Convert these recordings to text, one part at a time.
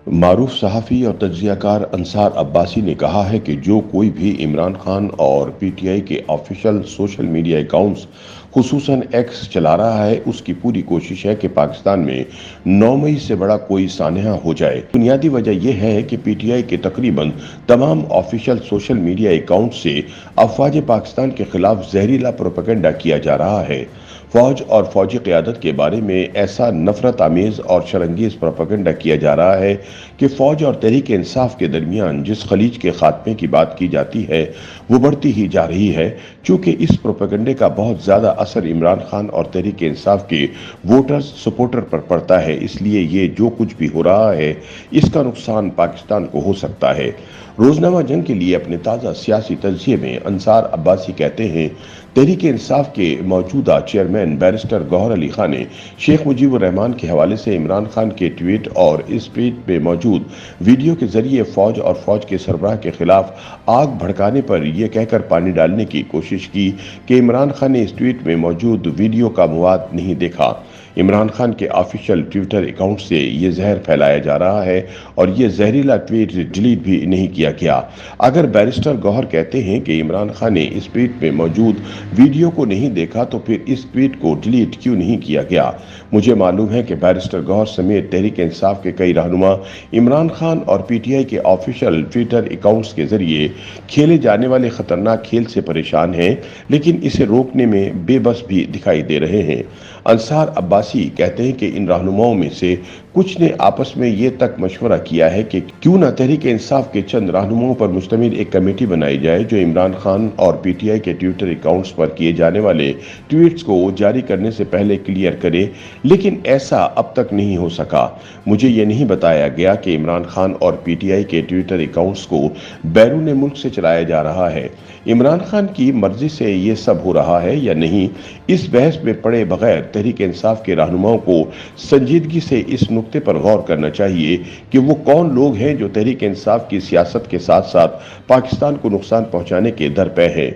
معروف صحافی اور تجزیہ کار انصار عباسی نے کہا ہے کہ جو کوئی بھی عمران خان اور پی ٹی آئی کے آفیشل سوشل میڈیا اکاؤنٹس خصوصاً ایکس چلا رہا ہے، اس کی پوری کوشش ہے کہ پاکستان میں 9 مئی سے بڑا کوئی سانحہ ہو جائے۔ بنیادی وجہ یہ ہے کہ پی ٹی آئی کے تقریباً تمام آفیشل سوشل میڈیا اکاؤنٹ سے افواج پاکستان کے خلاف زہریلا پروپیگنڈا کیا جا رہا ہے۔ فوج اور فوجی قیادت کے بارے میں ایسا نفرت آمیز اور شرانگیز پروپیگنڈا کیا جا رہا ہے کہ فوج اور تحریک انصاف کے درمیان جس خلیج کے خاتمے کی بات کی جاتی ہے وہ بڑھتی ہی جا رہی ہے، چونکہ اس پروپیگنڈے کا بہت زیادہ اثر عمران خان اور تحریک انصاف کے ووٹرز سپورٹر پر پڑتا ہے۔ اس لیے یہ جو کچھ بھی ہو رہا ہے اس کا نقصان پاکستان کو ہو سکتا ہے۔ روزنامہ جنگ کے لیے اپنے تازہ سیاسی تجزیے میں انصار عباسی کہتے ہیں، تحریک انصاف کے موجودہ چیئرمین بیرسٹر گوہر علی خان نے شیخ مجیب الرحمان کے حوالے سے عمران خان کے ٹویٹ اور اس ٹویٹ میں موجود ویڈیو کے ذریعے فوج اور فوج کے سربراہ کے خلاف آگ بھڑکانے پر یہ کہہ کر پانی ڈالنے کی کوشش کی کہ عمران خان نے اس ٹویٹ میں موجود ویڈیو کا مواد نہیں دیکھا۔ عمران خان کے آفیشل ٹویٹر اکاؤنٹ سے یہ زہر پھیلایا جا رہا ہے اور یہ زہریلا ٹویٹ ڈیلیٹ بھی نہیں کیا گیا۔ اگر بیرسٹر گوہر کہتے ہیں کہ عمران خان نے اس ٹویٹ میں موجود ویڈیو کو نہیں دیکھا تو پھر اس ٹویٹ کو ڈیلیٹ کیوں نہیں کیا گیا؟ مجھے معلوم ہے کہ بیرسٹر گوہر سمیت تحریک انصاف کے کئی رہنما عمران خان اور پی ٹی آئی کے آفیشل ٹویٹر اکاؤنٹس کے ذریعے کھیلے جانے والے خطرناک کھیل سے پریشان ہیں، لیکن اسے روکنے میں بے بس بھی دکھائی دے رہے ہیں۔ انصار عباسی کہتے ہیں کہ ان رہنماؤں میں سے کچھ نے آپس میں یہ تک مشورہ کیا ہے کہ کیوں نہ تحریک انصاف کے چند رہنماؤں پر مشتمل ایک کمیٹی بنائی جائے جو عمران خان اور پی ٹی آئی کے ٹویٹر اکاؤنٹس پر کیے جانے والے ٹویٹس کو جاری کرنے سے پہلے کلیئر کرے، لیکن ایسا اب تک نہیں ہو سکا۔ مجھے یہ نہیں بتایا گیا کہ عمران خان اور پی ٹی آئی کے ٹویٹر اکاؤنٹس کو بیرون ملک سے چلایا جا رہا ہے۔ عمران خان کی مرضی سے یہ سب ہو رہا ہے یا نہیں، اس بحث میں پڑے بغیر تحریک انصاف کے رہنماؤں کو سنجیدگی سے اس نقطے پر غور کرنا چاہیے کہ وہ کون لوگ ہیں جو تحریک انصاف کی سیاست کے ساتھ ساتھ پاکستان کو نقصان پہنچانے کے درپے ہیں۔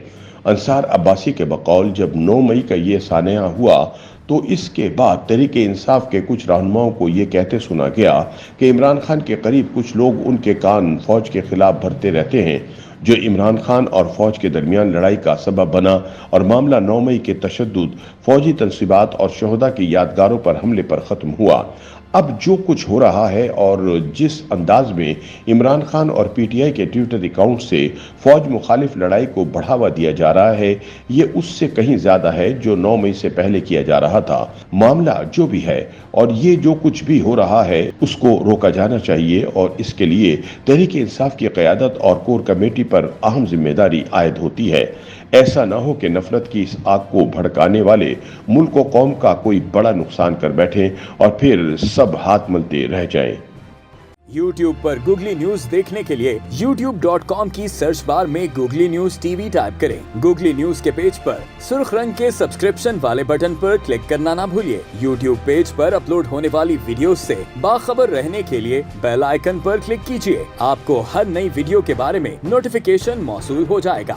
انصار عباسی کے بقول جب 9 مئی کا یہ سانحہ ہوا تو اس کے بعد تحریک انصاف کے کچھ رہنماؤں کو یہ کہتے سنا گیا کہ عمران خان کے قریب کچھ لوگ ان کے کان فوج کے خلاف بھرتے رہتے ہیں، جو عمران خان اور فوج کے درمیان لڑائی کا سبب بنا اور معاملہ 9 مئی کے تشدد، فوجی تنصیبات اور شہداء کی یادگاروں پر حملے پر ختم ہوا۔ اب جو کچھ ہو رہا ہے اور جس انداز میں عمران خان اور پی ٹی آئی کے ٹویٹر اکاؤنٹ سے فوج مخالف لڑائی کو بڑھاوا دیا جا رہا ہے، یہ اس سے کہیں زیادہ ہے جو 9 مئی سے پہلے کیا جا رہا تھا۔ معاملہ جو بھی ہے اور یہ جو کچھ بھی ہو رہا ہے اس کو روکا جانا چاہیے اور اس کے لیے تحریک انصاف کی قیادت اور کور کمیٹی پر اہم ذمہ داری عائد ہوتی ہے۔ ایسا نہ ہو کہ نفرت کی اس آگ کو بھڑکانے والے ملک و قوم کا کوئی بڑا نقصان کر بیٹھیں اور پھر سب ہاتھ ملتے رہ جائیں۔ YouTube پر گوگلی نیوز دیکھنے کے لیے youtube.com کی سرچ بار میں googly news T V type کریں۔ گوگلی نیوز کے پیج پر سرخ رنگ کے سبسکرپشن والے بٹن پر کلک کرنا نہ بھولیے۔ YouTube پیج پر اپلوڈ ہونے والی ویڈیوز سے باخبر رہنے کے لیے بیل آئیکن پر کلک کیجیے۔ آپ کو ہر نئی ویڈیو کے بارے میں نوٹیفیکیشن موصول ہو جائے گا۔